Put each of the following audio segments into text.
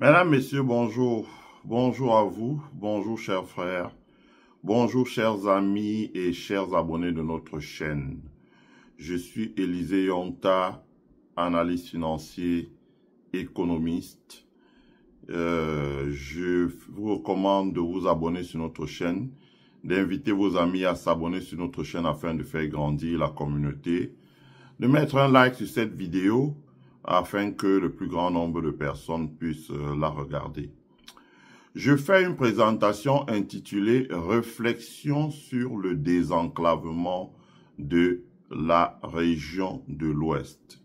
Mesdames, Messieurs, bonjour. Bonjour à vous. Bonjour, chers frères. Bonjour, chers amis et chers abonnés de notre chaîne. Je suis Élisée Yonta, analyste financier, économiste. Je vous recommande de vous abonner sur notre chaîne, d'inviter vos amis à s'abonner sur notre chaîne afin de faire grandir la communauté, de mettre un like sur cette vidéo afin que le plus grand nombre de personnes puissent la regarder. Je fais une présentation intitulée « Réflexion sur le désenclavement de la région de l'Ouest ».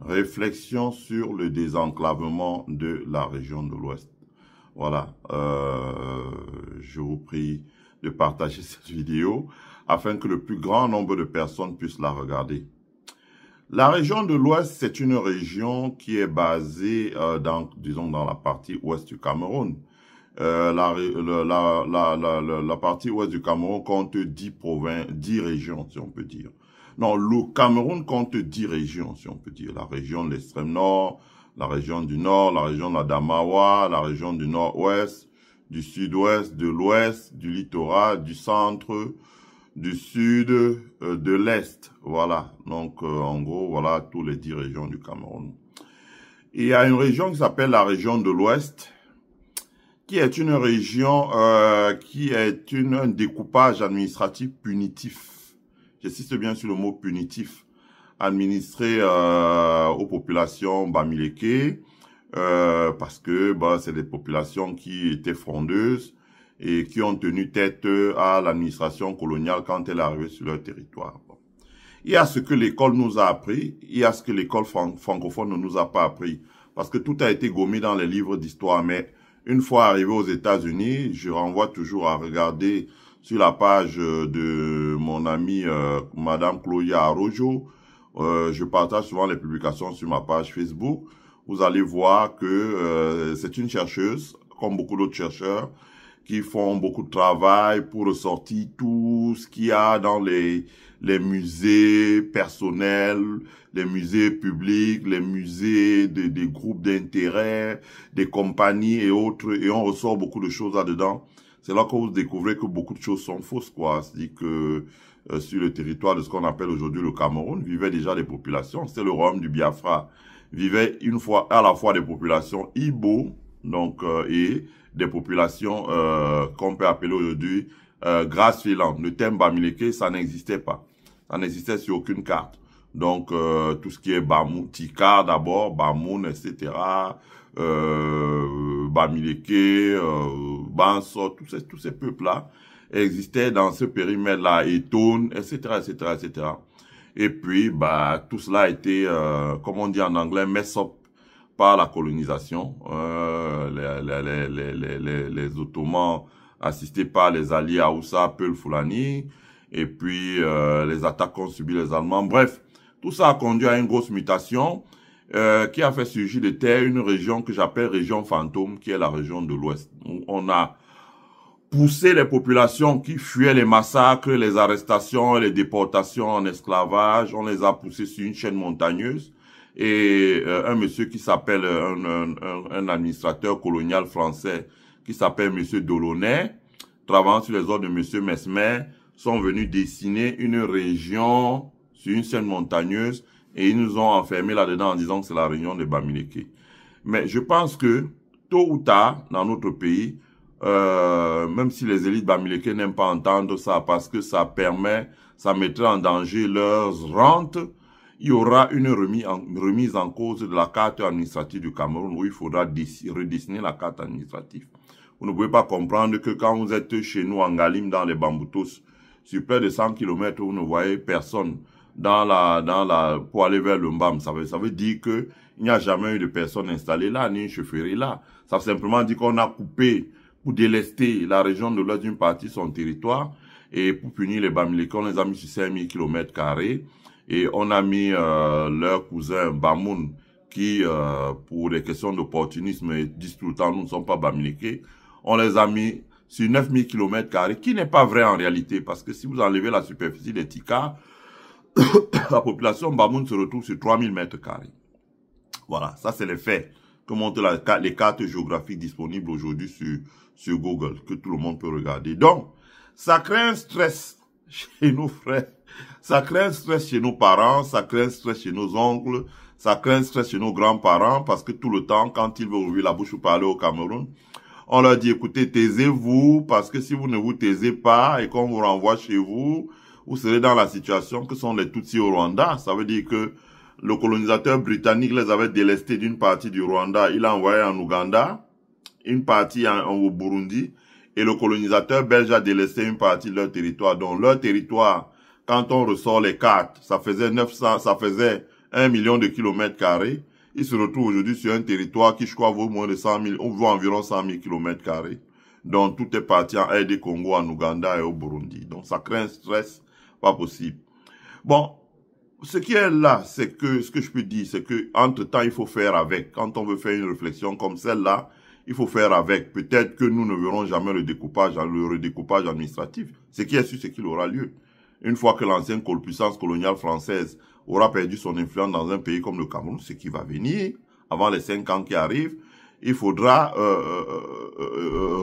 Réflexion sur le désenclavement de la région de l'Ouest. Voilà, je vous prie de partager cette vidéo afin que le plus grand nombre de personnes puissent la regarder. La région de l'Ouest, c'est une région qui est basée disons, dans la partie ouest du Cameroun. La partie ouest du Cameroun compte 10 régions, si on peut dire. Non, le Cameroun compte 10 régions, si on peut dire. La région de l'extrême nord, la région du nord, la région de la Damawa, la région du nord-ouest, du sud-ouest, de l'ouest, du littoral, du centre, du sud, de l'est. Voilà. Donc, en gros, voilà tous les 10 régions du Cameroun. Il y a une région qui s'appelle la région de l'ouest, qui est une région qui est un découpage administratif punitif. J'insiste bien sur le mot punitif, administré aux populations bamileke, parce que c'est des populations qui étaient frondeuses et qui ont tenu tête à l'administration coloniale quand elle est arrivée sur leur territoire. Il y a ce que l'école nous a appris, il y a ce que l'école francophone ne nous a pas appris, parce que tout a été gommé dans les livres d'histoire, mais une fois arrivé aux États-Unis, je renvoie toujours à regarder sur la page de mon amie Madame Chloya Arojo. Je partage souvent les publications sur ma page Facebook. Vous allez voir que c'est une chercheuse, comme beaucoup d'autres chercheurs, qui font beaucoup de travail pour ressortir tout ce qu'il y a dans les musées personnels, les musées publics, les musées des groupes d'intérêt, des compagnies et autres, et on ressort beaucoup de choses là-dedans. C'est là que vous découvrez que beaucoup de choses sont fausses, quoi. C'est-à-dire que sur le territoire de ce qu'on appelle aujourd'hui le Cameroun, vivaient déjà des populations, c'est le royaume du Biafra, vivaient une fois à la fois des populations Ibo, donc et des populations qu'on peut appeler aujourd'hui grâce filantes. Le thème Bamileke, ça n'existait pas. Ça n'existait sur aucune carte. Donc, tout ce qui est Bamoun, Tika d'abord, Bamoun, etc., Bamileke, Banso, tous ces peuples-là existaient dans ce périmètre-là, Etone, etc., etc., etc. Et puis, tout cela a été, comme on dit en anglais, mess up par la colonisation. Les Ottomans assistés par les alliés Aoussa, Peul, Fulani, et puis les attaques qu'ont subi les Allemands. Bref, tout ça a conduit à une grosse mutation qui a fait surgir de terre une région que j'appelle région fantôme, qui est la région de l'Ouest, où on a poussé les populations qui fuyaient les massacres, les arrestations, les déportations en esclavage, on les a poussées sur une chaîne montagneuse. Et un monsieur qui s'appelle, un administrateur colonial français, qui s'appelle monsieur Delaunay, travaillant sur les ordres de monsieur Mesmer, sont venus dessiner une région sur une chaîne montagneuse et ils nous ont enfermés là-dedans en disant que c'est la région de Bamileke. Mais je pense que, tôt ou tard, dans notre pays, même si les élites Bamileke n'aiment pas entendre ça parce que ça mettrait en danger leurs rentes, il y aura une remise en cause de la carte administrative du Cameroun où il faudra redessiner la carte administrative. Vous ne pouvez pas comprendre que quand vous êtes chez nous en Galim, dans les Bamboutos, sur près de 100 km, vous ne voyez personne pour aller vers le Mbam. Ça veut dire que il n'y a jamais eu de personne installée là, ni une chaufferie là. Ça veut simplement dire qu'on a coupé pour délester la région de l'Ouest d'une partie de son territoire et pour punir les Bamileke, on les a mis sur 5000 km². Et on a mis leur cousin Bamoun qui, pour des questions d'opportunisme, disent tout le temps, nous ne sommes pas Bamileke. On les a mis sur 9000 km², qui n'est pas vrai en réalité, parce que si vous enlevez la superficie des Tika, la population Bamoun se retrouve sur 3000 m². Voilà, ça c'est les faits que montrent les cartes géographiques disponibles aujourd'hui sur Google, que tout le monde peut regarder. Donc, ça crée un stress chez nos frères, ça crée un stress chez nos parents, ça crée un stress chez nos oncles, ça crée un stress chez nos grands-parents, parce que tout le temps, quand ils veulent ouvrir la bouche pour parler au Cameroun, on leur dit, écoutez, taisez-vous, parce que si vous ne vous taisez pas et qu'on vous renvoie chez vous, vous serez dans la situation que sont les Tutsis au Rwanda. Ça veut dire que le colonisateur britannique les avait délestés d'une partie du Rwanda. Il a envoyé en Ouganda, une partie au Burundi, et le colonisateur belge a délesté une partie de leur territoire. Donc leur territoire, quand on ressort les cartes, ça faisait 1 million de kilomètres carrés. Il se retrouve aujourd'hui sur un territoire qui, je crois, vaut moins de 100 000, on vaut environ 100 000 kilomètres carrés. Donc tout est parti en RD Congo, en Ouganda et au Burundi. Donc ça crée un stress pas possible. Bon, ce qui est là, c'est que, ce que je peux dire, c'est que, entre-temps, il faut faire avec. Quand on veut faire une réflexion comme celle-là, il faut faire avec. Peut-être que nous ne verrons jamais le redécoupage administratif. Ce qui est sûr, c'est qu'il aura lieu. Une fois que l'ancienne puissance coloniale française aura perdu son influence dans un pays comme le Cameroun, ce qui va venir, avant les 5 ans qui arrivent, il faudra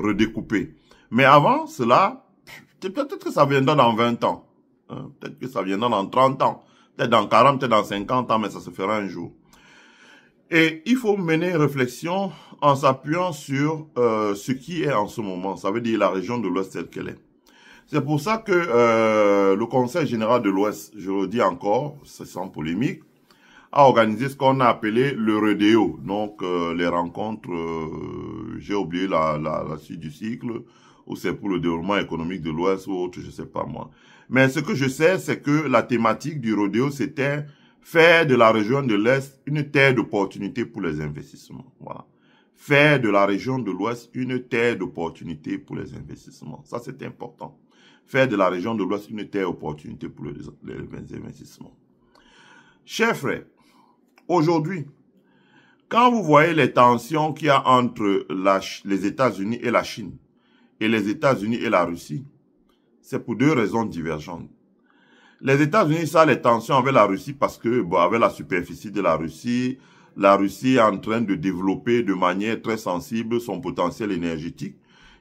redécouper. Mais avant cela, peut-être que ça viendra dans 20 ans. Hein, peut-être que ça viendra dans 30 ans. Peut-être dans 40, peut-être dans 50 ans, mais ça se fera un jour. Et il faut mener une réflexion en s'appuyant sur ce qui est en ce moment. Ça veut dire la région de l'Ouest telle qu'elle est. C'est pour ça que le Conseil général de l'Ouest, je le dis encore, c'est sans polémique, a organisé ce qu'on a appelé le REDEO. Donc les rencontres, j'ai oublié la suite du cycle, ou c'est pour le développement économique de l'Ouest ou autre, je sais pas moi. Mais ce que je sais, c'est que la thématique du REDEO, c'était faire de la région de l'Est une terre d'opportunité pour les investissements. Voilà. Faire de la région de l'Ouest une terre d'opportunité pour les investissements. Ça, c'est important. Faire de la région de l'Ouest une terre d'opportunité pour les investissements. Chers frères, aujourd'hui, quand vous voyez les tensions qu'il y a entre les États-Unis et la Chine, et les États-Unis et la Russie, c'est pour 2 raisons divergentes. Les États-Unis, ça, les tensions avec la Russie parce que, bon, avec la superficie de la Russie est en train de développer de manière très sensible son potentiel énergétique,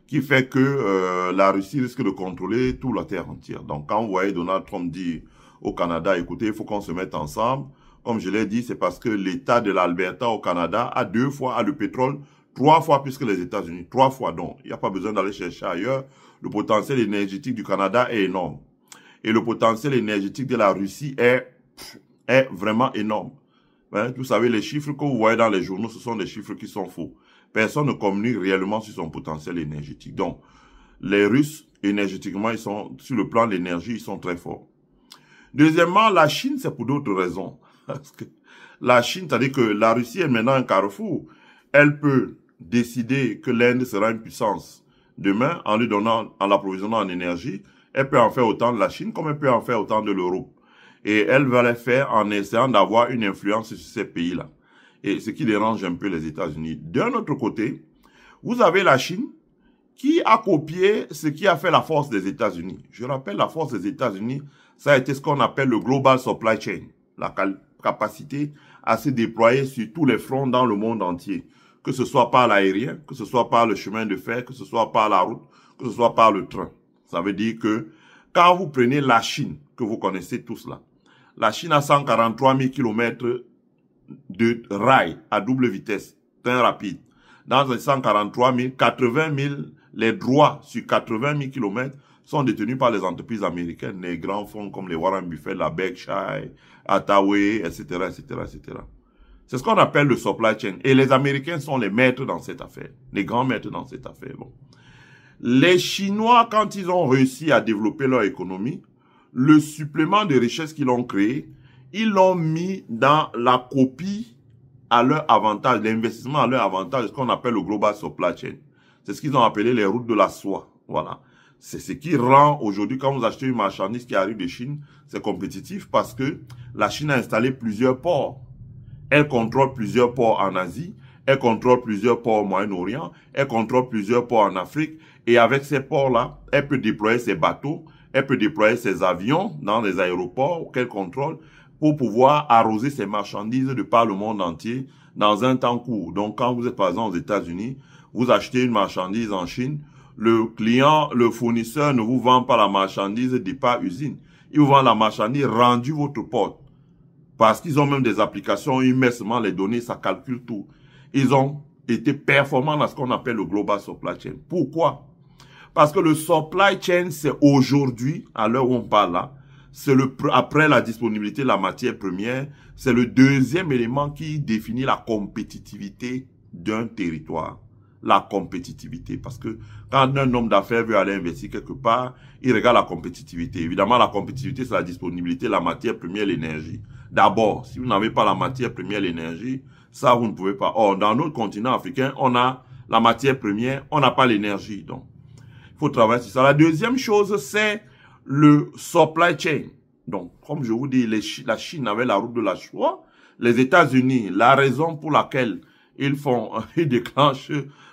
qui fait que la Russie risque de contrôler toute la terre entière. Donc, quand vous voyez Donald Trump dire au Canada, écoutez, il faut qu'on se mette ensemble, comme je l'ai dit, c'est parce que l'État de l'Alberta au Canada a le pétrole 3 fois plus que les États-Unis. 3 fois, donc. Il n'y a pas besoin d'aller chercher ailleurs. Le potentiel énergétique du Canada est énorme. Et le potentiel énergétique de la Russie est vraiment énorme. Hein, vous savez, les chiffres que vous voyez dans les journaux, ce sont des chiffres qui sont faux. Personne ne communique réellement sur son potentiel énergétique. Donc, les Russes, énergétiquement, ils sont, sur le plan de l'énergie, ils sont très forts. Deuxièmement, la Chine, c'est pour d'autres raisons. Parce que la Chine, c'est-à-dire que la Russie est maintenant un carrefour. Elle peut décider que l'Inde sera une puissance demain en lui donnant, en l'approvisionnant en énergie. Elle peut en faire autant de la Chine comme elle peut en faire autant de l'Europe. Et elle va le faire en essayant d'avoir une influence sur ces pays-là. Et ce qui dérange un peu les États-Unis. D'un autre côté, vous avez la Chine qui a copié ce qui a fait la force des États-Unis. Je rappelle, la force des États-Unis, ça a été ce qu'on appelle le Global Supply Chain. La capacité à se déployer sur tous les fronts dans le monde entier. Que ce soit par l'aérien, que ce soit par le chemin de fer, que ce soit par la route, que ce soit par le train. Ça veut dire que quand vous prenez la Chine, que vous connaissez tous là, la Chine a 143 000 km de rails à double vitesse, train rapide. Dans les 143 000, 80 000, les droits sur 80 000 km sont détenus par les entreprises américaines, les grands fonds comme les Warren Buffett, la Berkshire, Hathaway, etc., etc., etc. C'est ce qu'on appelle le supply chain. Et les Américains sont les maîtres dans cette affaire, les grands maîtres dans cette affaire. Bon. Les Chinois, quand ils ont réussi à développer leur économie, le supplément de richesse qu'ils ont créé, ils l'ont mis dans la copie à leur avantage, l'investissement à leur avantage, ce qu'on appelle le global supply chain. C'est ce qu'ils ont appelé les routes de la soie. Voilà. C'est ce qui rend aujourd'hui, quand vous achetez une marchandise qui arrive de Chine, c'est compétitif parce que la Chine a installé plusieurs ports. Elle contrôle plusieurs ports en Asie, elle contrôle plusieurs ports au Moyen-Orient, elle contrôle plusieurs ports en Afrique. Et avec ces ports-là, elle peut déployer ses bateaux, elle peut déployer ses avions dans les aéroports qu'elle contrôle. pour pouvoir arroser ces marchandises de par le monde entier dans un temps court. Donc, quand vous êtes par exemple aux États-Unis, vous achetez une marchandise en Chine, le client, le fournisseur ne vous vend pas la marchandise départ usine. Il vous vend la marchandise rendue votre porte. Parce qu'ils ont même des applications, ils mettent seulement les données, ça calcule tout. Ils ont été performants dans ce qu'on appelle le Global Supply Chain. Pourquoi? Parce que le supply chain, c'est aujourd'hui, à l'heure où on parle là, c'est après la disponibilité de la matière première, c'est le deuxième élément qui définit la compétitivité d'un territoire. La compétitivité. Parce que quand un homme d'affaires veut aller investir quelque part, il regarde la compétitivité. Évidemment, la compétitivité, c'est la disponibilité de la matière première, l'énergie. D'abord, si vous n'avez pas la matière première, l'énergie, ça, vous ne pouvez pas. Or, dans notre continent africain, on a la matière première, on n'a pas l'énergie. Donc, il faut travailler sur ça. La deuxième chose, c'est le supply chain. Donc, comme je vous dis, la Chine avait la route de la soie. Les États-Unis, la raison pour laquelle ils déclenchent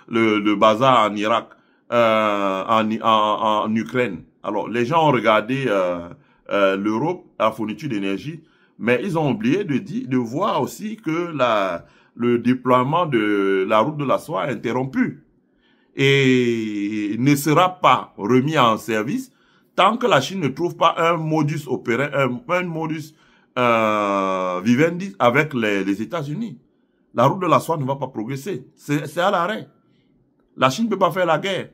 le bazar en Irak, en Ukraine. Alors, les gens ont regardé l'Europe, la fourniture d'énergie, mais ils ont oublié de voir aussi que le déploiement de la route de la soie est interrompu et ne sera pas remis en service tant que la Chine ne trouve pas un modus operandi, un modus vivendi avec les États-Unis. La route de la soie ne va pas progresser. C'est à l'arrêt. La Chine ne peut pas faire la guerre.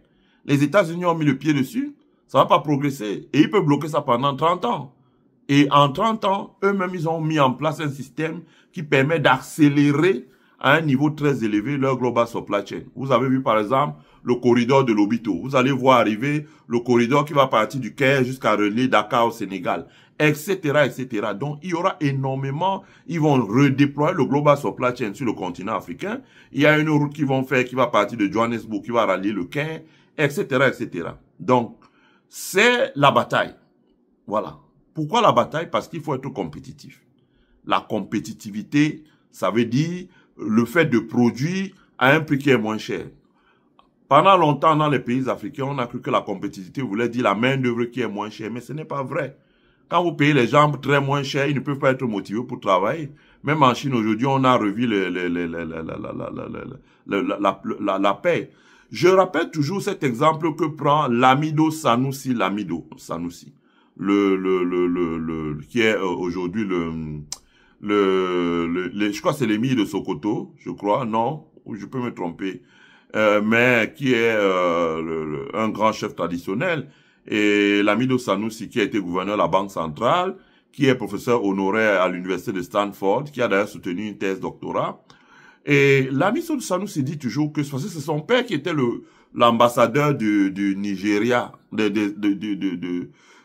Les États-Unis ont mis le pied dessus. Ça ne va pas progresser. Et ils peuvent bloquer ça pendant 30 ans. Et en 30 ans, eux-mêmes, ils ont mis en place un système qui permet d'accélérer à un niveau très élevé leur global supply chain. Vous avez vu, par exemple, le corridor de Lobito. Vous allez voir arriver le corridor qui va partir du Caire jusqu'à Relais, Dakar au Sénégal, etc., etc. Donc, il y aura énormément, ils vont redéployer le global supply chain sur le continent africain. Il y a une route qu'ils vont faire qui va partir de Johannesburg, qui va rallier le Caire, etc., etc. Donc, c'est la bataille. Voilà. Pourquoi la bataille? Parce qu'il faut être compétitif. La compétitivité, ça veut dire le fait de produire à un prix qui est moins cher. Pendant longtemps, dans les pays africains, on a cru que la compétitivité voulait dire la main-d'œuvre qui est moins chère, mais ce n'est pas vrai. Quand vous payez les gens très moins cher, ils ne peuvent pas être motivés pour travailler. Même en Chine, aujourd'hui, on a revu la paix. Je rappelle toujours cet exemple que prend Lamido Sanusi, qui est aujourd'hui je crois que c'est l'émir de Sokoto, je crois, non, je peux me tromper, mais qui est un grand chef traditionnel, et Lamido Sanusi qui a été gouverneur de la Banque centrale, qui est professeur honoraire à l'université de Stanford, qui a d'ailleurs soutenu une thèse doctorat. Et Lamido Sanusi dit toujours que c'est son père qui était l'ambassadeur du Nigeria,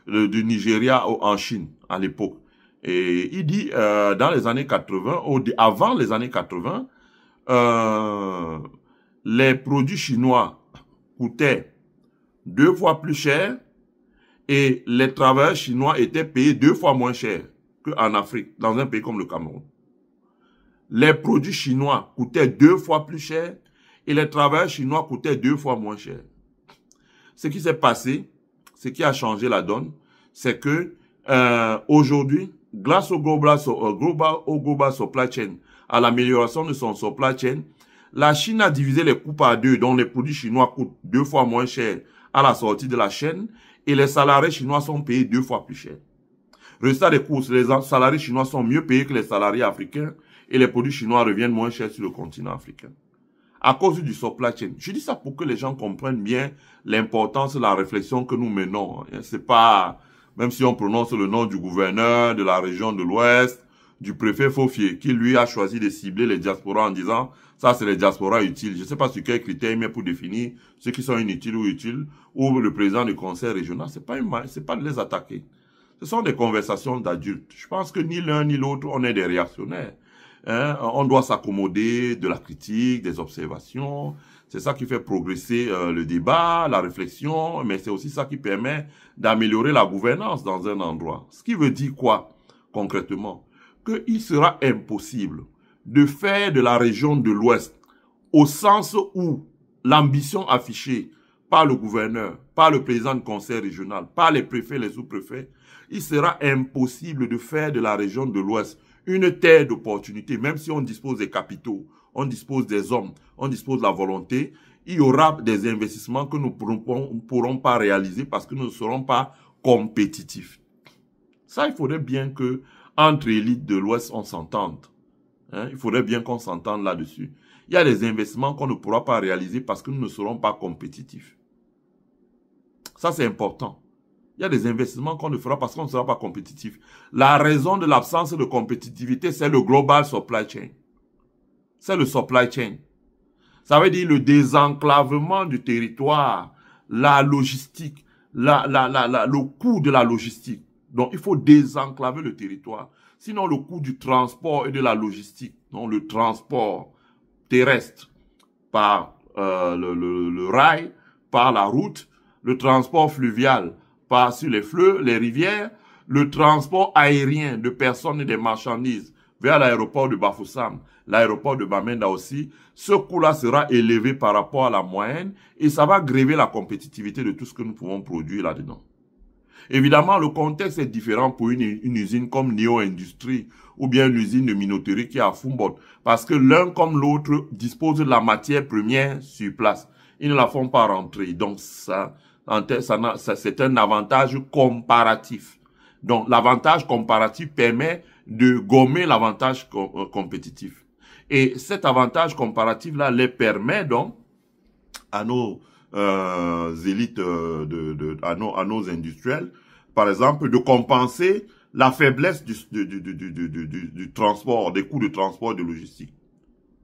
du Nigeria en Chine à l'époque. Et il dit, dans les années 80, avant les années 80, les produits chinois coûtaient 2 fois plus cher et les travailleurs chinois étaient payés 2 fois moins cher qu'en Afrique, dans un pays comme le Cameroun. Les produits chinois coûtaient 2 fois plus cher et les travailleurs chinois coûtaient 2 fois moins cher. Ce qui s'est passé, ce qui a changé la donne, c'est que aujourd'hui, grâce au global supply chain, à l'amélioration de son supply chain, la Chine a divisé les coûts par 2, dont les produits chinois coûtent 2 fois moins cher à la sortie de la chaîne, et les salariés chinois sont payés 2 fois plus cher. Résultat des courses, les salariés chinois sont mieux payés que les salariés africains, et les produits chinois reviennent moins chers sur le continent africain. À cause du supply chain. Je dis ça pour que les gens comprennent bien l'importance de la réflexion que nous menons. C'est pas, même si on prononce le nom du gouverneur de la région de l'Ouest, du préfet Faufier, qui lui a choisi de cibler les diasporas en disant, ça c'est les diasporas utiles. Je ne sais pas sur quels critères il met pour définir ceux qui sont inutiles ou utiles, ou le président du conseil régional. C'est pas de les attaquer. Ce sont des conversations d'adultes. Je pense que ni l'un ni l'autre, on est des réactionnaires. On doit s'accommoder de la critique, des observations. C'est ça qui fait progresser le débat, la réflexion, mais c'est aussi ça qui permet d'améliorer la gouvernance dans un endroit. Ce qui veut dire quoi, concrètement? Qu'il sera impossible de faire de la région de l'Ouest, au sens où l'ambition affichée par le gouverneur, par le président du conseil régional, par les préfets, les sous-préfets, il sera impossible de faire de la région de l'Ouest une terre d'opportunité, même si on dispose des capitaux, on dispose des hommes, on dispose de la volonté, il y aura des investissements que nous ne pourrons pas réaliser parce que nous ne serons pas compétitifs. Ça, il faudrait bien que entre élites de l'Ouest, on s'entende. Hein? Il faudrait bien qu'on s'entende là-dessus. Il y a des investissements qu'on ne pourra pas réaliser parce que nous ne serons pas compétitifs. Ça, c'est important. Il y a des investissements qu'on ne fera parce qu'on ne sera pas compétitif. La raison de l'absence de compétitivité, c'est le global supply chain. C'est le supply chain. Ça veut dire le désenclavement du territoire, la logistique, le coût de la logistique. Donc, il faut désenclaver le territoire. Sinon, le coût du transport et de la logistique, donc le transport terrestre par le rail, par la route, le transport fluvial par sur les fleuves, les rivières, le transport aérien de personnes et des marchandises vers l'aéroport de Bafoussam, l'aéroport de Bamenda aussi, ce coût-là sera élevé par rapport à la moyenne et ça va gréver la compétitivité de tout ce que nous pouvons produire là-dedans. Évidemment, le contexte est différent pour une usine comme Neo Industries ou bien l'usine de minoterie qui est à Foumbot, parce que l'un comme l'autre dispose de la matière première sur place. Ils ne la font pas rentrer. Donc, ça c'est un avantage comparatif. Donc, l'avantage comparatif permet de gommer l'avantage compétitif. Et cet avantage comparatif-là les permet donc à nos élites, à nos industriels, par exemple, de compenser la faiblesse du transport, des coûts de transport et de logistique.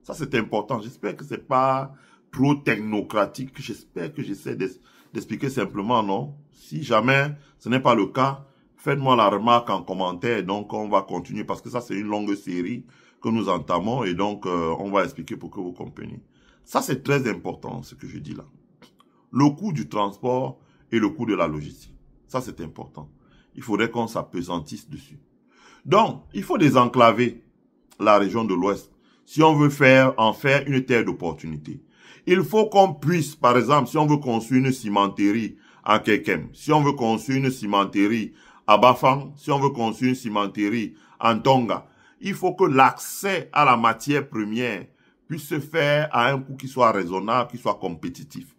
Ça, c'est important. J'espère que c'est pas trop technocratique. J'espère que j'essaie d'expliquer simplement, non? Si jamais ce n'est pas le cas, faites-moi la remarque en commentaire. Donc, on va continuer parce que ça, c'est une longue série que nous entamons et donc, on va expliquer pour que vous compreniez. Ça, c'est très important, ce que je dis là. Le coût du transport et le coût de la logistique. Ça, c'est important. Il faudrait qu'on s'appesantisse dessus. Donc, il faut désenclaver la région de l'Ouest si on veut en faire une terre d'opportunité. Il faut qu'on puisse, par exemple, si on veut construire une cimenterie à Kekem, si on veut construire une cimenterie à Bafang, si on veut construire une cimenterie en Tonga, il faut que l'accès à la matière première puisse se faire à un coût qui soit raisonnable, qui soit compétitif.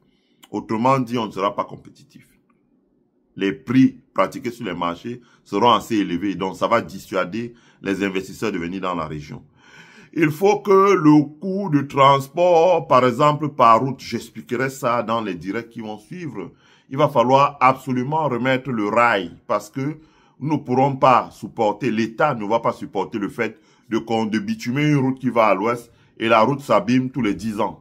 Autrement dit, on ne sera pas compétitif. Les prix pratiqués sur les marchés seront assez élevés, donc ça va dissuader les investisseurs de venir dans la région. Il faut que le coût de transport, par exemple par route, j'expliquerai ça dans les directs qui vont suivre, il va falloir absolument remettre le rail parce que nous ne pourrons pas supporter, l'État ne va pas supporter le fait de bitumer une route qui va à l'ouest et la route s'abîme tous les 10 ans.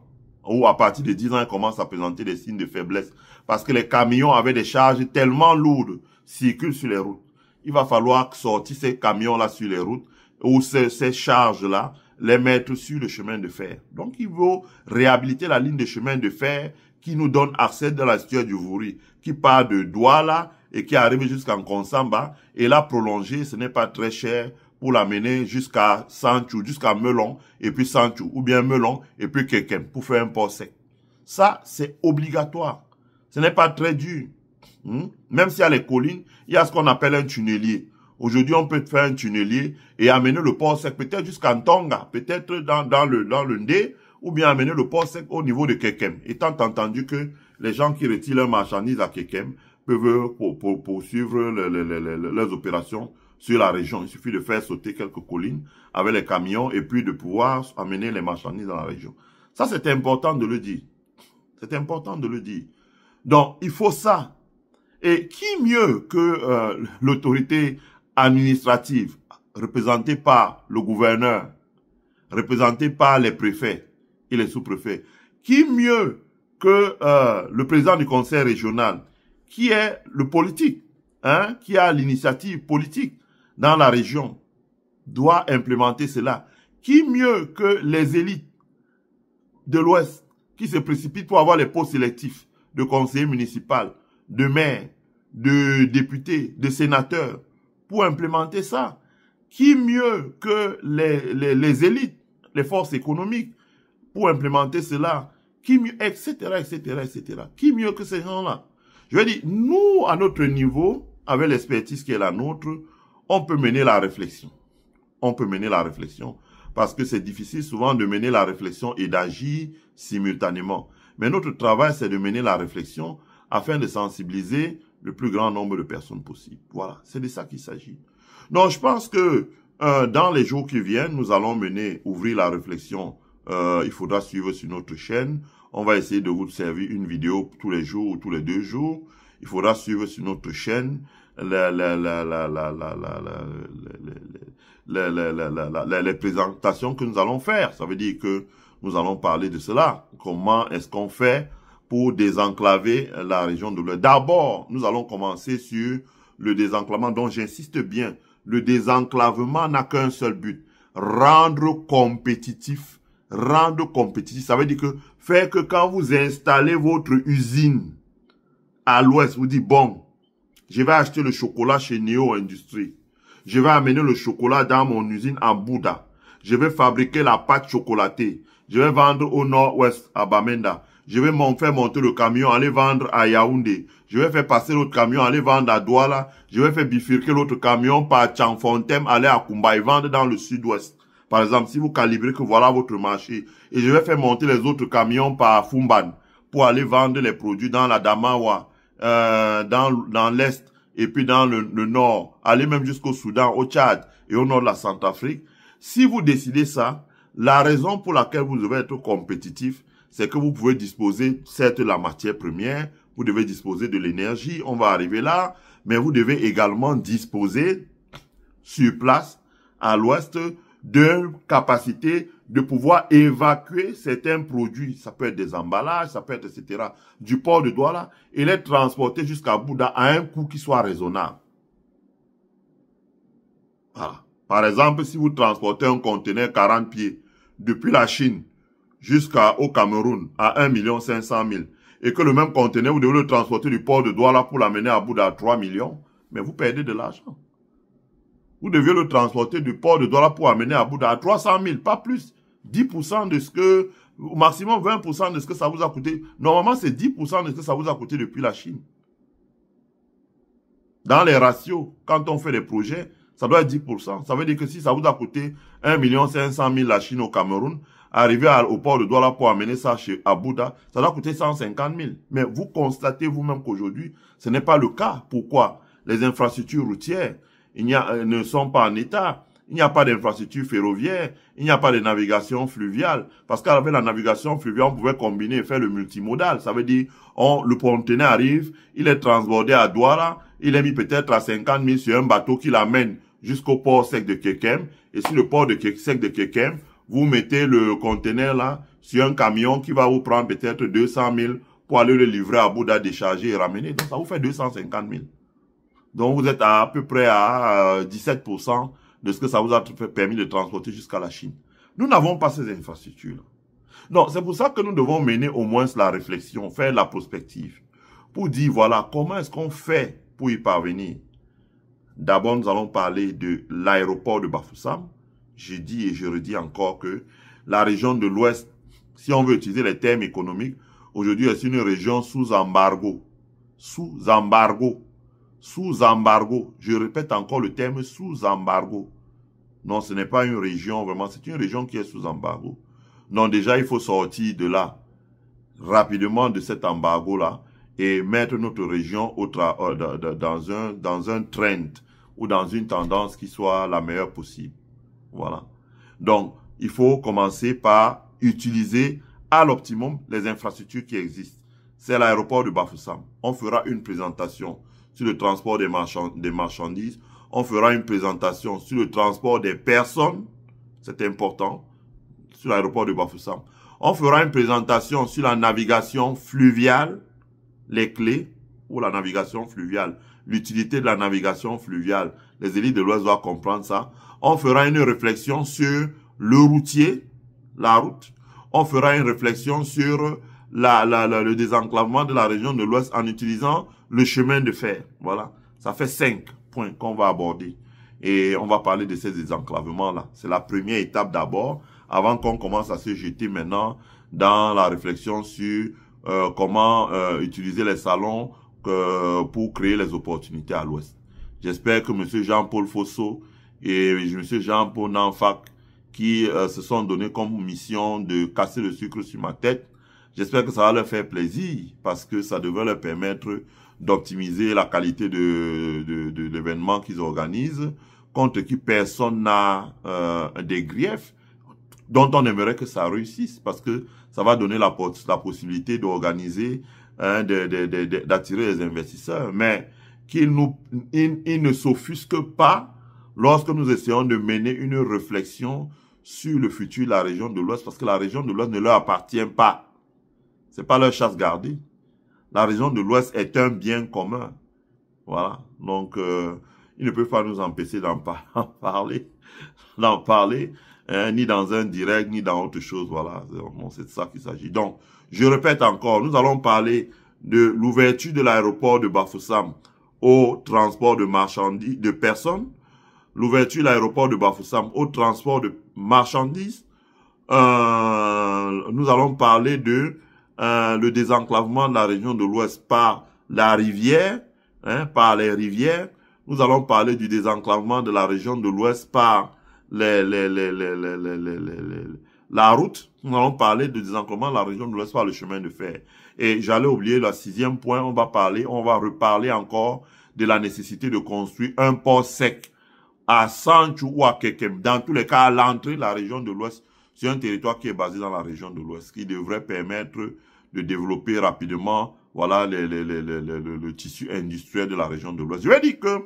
Ou à partir de 10 ans, elle commence à présenter des signes de faiblesse. Parce que les camions avaient des charges tellement lourdes circulent sur les routes. Il va falloir sortir ces camions-là sur les routes ou ces charges-là, les mettre sur le chemin de fer. Donc, il faut réhabiliter la ligne de chemin de fer qui nous donne accès dans la située du Vouri, qui part de Douala et qui arrive jusqu'à Nkonsamba. Et là, prolonger, ce n'est pas très cher pour l'amener jusqu'à Sanchou, jusqu'à Melon, et puis Sanchou, ou bien Melon, et puis Kekem, pour faire un port sec. Ça, c'est obligatoire. Ce n'est pas très dur. Même s'il y a les collines, il y a ce qu'on appelle un tunnelier. Aujourd'hui, on peut faire un tunnelier et amener le port sec peut-être jusqu'à Ntonga, peut-être dans le Ndé, ou bien amener le port sec au niveau de Kekem. Étant entendu que les gens qui retirent leurs marchandises à Kekem peuvent poursuivre leurs opérations sur la région. Il suffit de faire sauter quelques collines avec les camions et puis de pouvoir amener les marchandises dans la région. Ça, c'est important de le dire. C'est important de le dire. Donc, il faut ça. Et qui mieux que l'autorité administrative, représentée par le gouverneur, représentée par les préfets et les sous-préfets, qui mieux que le président du conseil régional, qui est le politique, qui a l'initiative politique dans la région, doit implémenter cela. Qui mieux que les élites de l'Ouest qui se précipitent pour avoir les postes sélectifs de conseillers municipaux, de maires, de députés, de sénateurs, pour implémenter ça? Qui mieux que les élites, les forces économiques, pour implémenter cela? Qui mieux, etc., etc., etc. Qui mieux que ces gens-là? Je veux dire, nous, à notre niveau, avec l'expertise qui est la nôtre, on peut mener la réflexion. On peut mener la réflexion. Parce que c'est difficile souvent de mener la réflexion et d'agir simultanément. Mais notre travail, c'est de mener la réflexion afin de sensibiliser le plus grand nombre de personnes possible. Voilà, c'est de ça qu'il s'agit. Donc, je pense que dans les jours qui viennent, nous allons ouvrir la réflexion. Il faudra suivre sur notre chaîne. On va essayer de vous servir une vidéo tous les jours ou tous les 2 jours. Il faudra suivre sur notre chaîne les présentations que nous allons faire. Ça veut dire que nous allons parler de cela. Comment est-ce qu'on fait pour désenclaver la région de l'Ouest? D'abord, nous allons commencer sur le désenclavement, dont j'insiste bien. Le désenclavement n'a qu'un seul but: rendre compétitif. Rendre compétitif, ça veut dire que faire que quand vous installez votre usine à l'Ouest, vous dites, bon, je vais acheter le chocolat chez Neo Industries. Je vais amener le chocolat dans mon usine à Bouddha. Je vais fabriquer la pâte chocolatée. Je vais vendre au nord-ouest à Bamenda. Je vais faire monter le camion, aller vendre à Yaoundé. Je vais faire passer l'autre camion, aller vendre à Douala. Je vais faire bifurquer l'autre camion par Tchangfontem, aller à Kumba et vendre dans le sud-ouest. Par exemple, si vous calibrez que voilà votre marché, et je vais faire monter les autres camions par Fumban pour aller vendre les produits dans la Damawa, dans l'est, et puis dans le nord, aller même jusqu'au Soudan, au Tchad et au nord de la Centrafrique. Si vous décidez ça, la raison pour laquelle vous devez être compétitif, c'est que vous pouvez disposer, certes, de la matière première, vous devez disposer de l'énergie, on va arriver là, mais vous devez également disposer, sur place, à l'ouest, d'une capacité de pouvoir évacuer certains produits, ça peut être des emballages, ça peut être, etc., du port de Douala, et les transporter jusqu'à Bouddha à un coût qui soit raisonnable. Voilà. Par exemple, si vous transportez un conteneur 40 pieds depuis la Chine jusqu'au Cameroun à 1 500 000, et que le même conteneur, vous devez le transporter du port de Douala pour l'amener à Bouddha à 3 millions, mais vous perdez de l'argent. Vous devez le transporter du port de Douala pour amener à Bouddha à 300 000, pas plus. 10% de ce que, au maximum 20% de ce que ça vous a coûté. Normalement, c'est 10% de ce que ça vous a coûté depuis la Chine. Dans les ratios, quand on fait des projets, ça doit être 10%. Ça veut dire que si ça vous a coûté 1 500 000 la Chine au Cameroun, arriver au port de Douala pour amener ça à Bouddha, ça doit coûter 150 000. Mais vous constatez vous-même qu'aujourd'hui, ce n'est pas le cas. Pourquoi? Les infrastructures routières ne sont pas en état. Il n'y a pas d'infrastructure ferroviaire, il n'y a pas de navigation fluviale. Parce qu'avec la navigation fluviale, on pouvait combiner et faire le multimodal. Ça veut dire, le conteneur arrive, il est transbordé à Douala, il est mis peut-être à 50 000 sur un bateau qui l'amène jusqu'au port sec de Kekem. Et sur le port sec de Kekem, vous mettez le conteneur là sur un camion qui va vous prendre peut-être 200 000 pour aller le livrer à Bouddha, décharger et ramener. Donc ça vous fait 250 000. Donc vous êtes à peu près à 17% de ce que ça vous a permis de transporter jusqu'à la Chine. Nous n'avons pas ces infrastructures. Donc c'est pour ça que nous devons mener au moins la réflexion, faire la prospective, pour dire voilà, comment est-ce qu'on fait pour y parvenir. D'abord, nous allons parler de l'aéroport de Bafoussam. Je dis et je redis encore que la région de l'Ouest, si on veut utiliser les termes économiques, aujourd'hui c'est une région sous embargo. Sous embargo. Sous embargo. Je répète encore le terme sous embargo. Non, ce n'est pas une région vraiment, c'est une région qui est sous embargo. Non, déjà, il faut sortir de là, rapidement de cet embargo-là, et mettre notre région dans un trend, ou dans une tendance qui soit la meilleure possible. Voilà. Donc, il faut commencer par utiliser à l'optimum les infrastructures qui existent. C'est l'aéroport de Bafoussam. On fera une présentation sur le transport des marchandises. On fera une présentation sur le transport des personnes. C'est important. Sur l'aéroport de Bafoussam. On fera une présentation sur la navigation fluviale. Les clés pour la navigation fluviale. L'utilité de la navigation fluviale. Les élites de l'Ouest doivent comprendre ça. On fera une réflexion sur le routier, la route. On fera une réflexion sur le désenclavement de la région de l'Ouest en utilisant le chemin de fer. Voilà. Ça fait 5 points qu'on va aborder. Et on va parler de ces désenclavements-là. C'est la première étape d'abord, avant qu'on commence à se jeter maintenant dans la réflexion sur comment utiliser les salons pour créer les opportunités à l'Ouest. J'espère que M. Jean-Paul Fosso et M. Jean-Paul Nanfac, qui se sont donnés comme mission de casser le sucre sur ma tête, j'espère que ça va leur faire plaisir, parce que ça devrait leur permettre d'optimiser la qualité de l'événement qu'ils organisent, contre qui personne n'a des griefs, dont on aimerait que ça réussisse, parce que ça va donner la possibilité d'organiser, d'attirer les investisseurs, mais qu'ils ne s'offusquent pas lorsque nous essayons de mener une réflexion sur le futur de la région de l'Ouest, parce que la région de l'Ouest ne leur appartient pas. C'est pas leur chasse gardée. La région de l'Ouest est un bien commun. Voilà. Donc, ils ne peuvent pas nous empêcher d'en parler, ni dans un direct, ni dans autre chose. Voilà. C'est de ça qu'il s'agit. Donc, je répète encore, nous allons parler de l'ouverture de l'aéroport de Bafoussam au transport de marchandises, de personnes, l'ouverture de l'aéroport de Bafoussam au transport de marchandises. Nous allons parler de le désenclavement de la région de l'Ouest par la rivière, par les rivières. Nous allons parler du désenclavement de la région de l'Ouest par la route. Nous allons parler du désenclavement de la région de l'Ouest par le chemin de fer. Et j'allais oublier le 6e point, on va reparler encore de la nécessité de construire un port sec à Sanchou ou à Kekem, dans tous les cas à l'entrée de la région de l'Ouest, c'est un territoire qui est basé dans la région de l'Ouest, qui devrait permettre de développer rapidement, voilà, le tissu industriel de la région de l'Ouest. Je vais dire que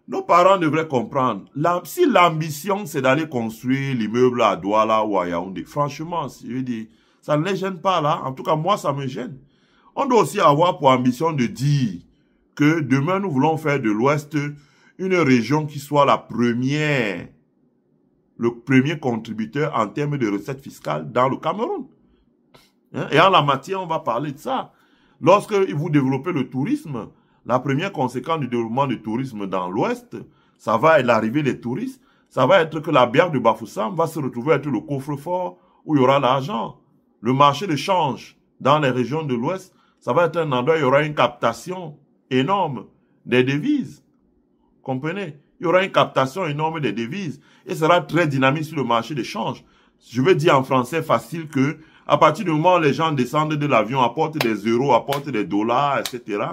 nos parents devraient comprendre, si l'ambition c'est d'aller construire l'immeuble à Douala ou à Yaoundé, franchement, je veux dire, ça ne les gêne pas là, en tout cas moi ça me gêne. On doit aussi avoir pour ambition de dire que demain nous voulons faire de l'Ouest une région qui soit le premier contributeur en termes de recettes fiscales dans le Cameroun. Et en la matière, on va parler de ça. Lorsque vous développez le tourisme, la première conséquence du développement du tourisme dans l'Ouest, ça va être l'arrivée des touristes, ça va être que la bière de Bafoussam va se retrouver être le coffre-fort où il y aura l'argent. Le marché de change dans les régions de l'Ouest, ça va être un endroit où il y aura une captation énorme des devises. Comprenez? Il y aura une captation énorme des devises et ça sera très dynamique sur le marché de change. Je veux dire en français facile que à partir du moment où les gens descendent de l'avion, apportent des euros, apportent des dollars, etc.,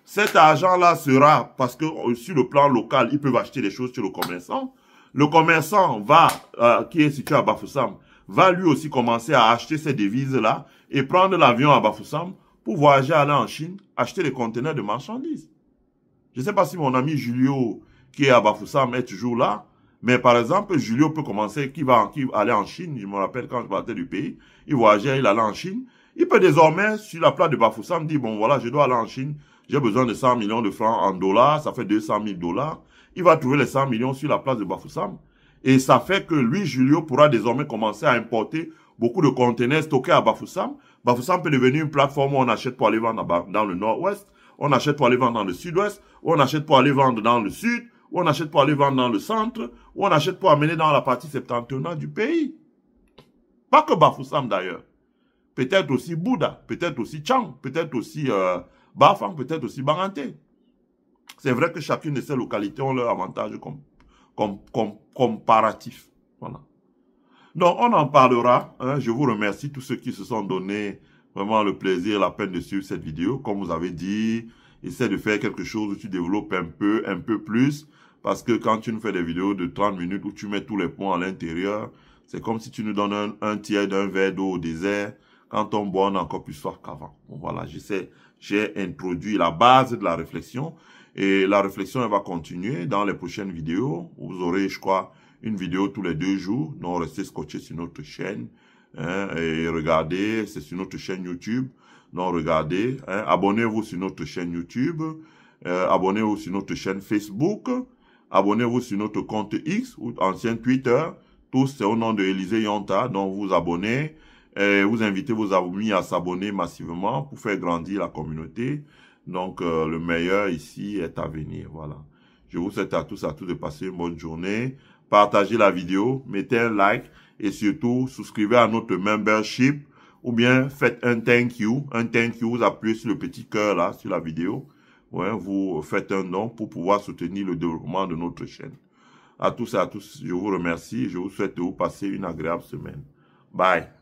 cet argent-là sera, parce que sur le plan local, ils peuvent acheter des choses chez le commerçant. Le commerçant qui est situé à Bafoussam, va lui aussi commencer à acheter ces devises-là et prendre l'avion à Bafoussam pour voyager, aller en Chine, acheter des conteneurs de marchandises. Je ne sais pas si mon ami Julio, qui est à Bafoussam, est toujours là. Mais par exemple, Julio peut commencer, qui va aller en Chine. Je me rappelle quand je partais du pays, il voyageait, il allait en Chine. Il peut désormais, sur la place de Bafoussam, dire, bon voilà, je dois aller en Chine. J'ai besoin de 100 millions de francs en dollars. Ça fait 200 000 $. Il va trouver les 100 millions sur la place de Bafoussam. Et ça fait que lui, Julio, pourra désormais commencer à importer beaucoup de conteneurs stockés à Bafoussam. Bafoussam peut devenir une plateforme où on achète pour aller vendre dans le nord-ouest. On achète pour aller vendre dans le sud-ouest. On achète pour aller vendre dans le sud. Ou on achète pour aller vendre dans le centre, ou on achète pour amener dans la partie septentrionale du pays. Pas que Bafoussam d'ailleurs. Peut-être aussi Bouddha, peut-être aussi Tchang, peut-être aussi Bafang, peut-être aussi Baranté. C'est vrai que chacune de ces localités ont leur avantage comparatif. Voilà. Donc on en parlera. Je vous remercie tous ceux qui se sont donné vraiment le plaisir et la peine de suivre cette vidéo. Comme vous avez dit, essaie de faire quelque chose où tu développes un peu plus. Parce que quand tu nous fais des vidéos de 30 minutes où tu mets tous les points à l'intérieur, c'est comme si tu nous donnes un tiers d'un verre d'eau au désert. Quand on boit, on a encore plus soif qu'avant. Bon, voilà, j'ai introduit la base de la réflexion. Et la réflexion, elle va continuer dans les prochaines vidéos. Vous aurez, je crois, une vidéo tous les 2 jours. Donc, restez scotchés sur notre chaîne. Et regardez, c'est sur notre chaîne YouTube. Donc, regardez. Abonnez-vous sur notre chaîne YouTube. Abonnez-vous sur notre chaîne Facebook. Abonnez-vous sur notre compte X ou ancien Twitter. Tous, c'est au nom de Élisée Yonta. Donc, vous abonnez. Et vous invitez vos amis à s'abonner massivement pour faire grandir la communauté. Donc, le meilleur ici est à venir. Voilà. Je vous souhaite à tous de passer une bonne journée. Partagez la vidéo, mettez un like et surtout, souscrivez à notre membership ou bien faites un thank you, vous appuyez sur le petit cœur là, sur la vidéo, ouais, vous faites un don pour pouvoir soutenir le développement de notre chaîne. À tous et à tous, je vous remercie et je vous souhaite de vous passer une agréable semaine. Bye.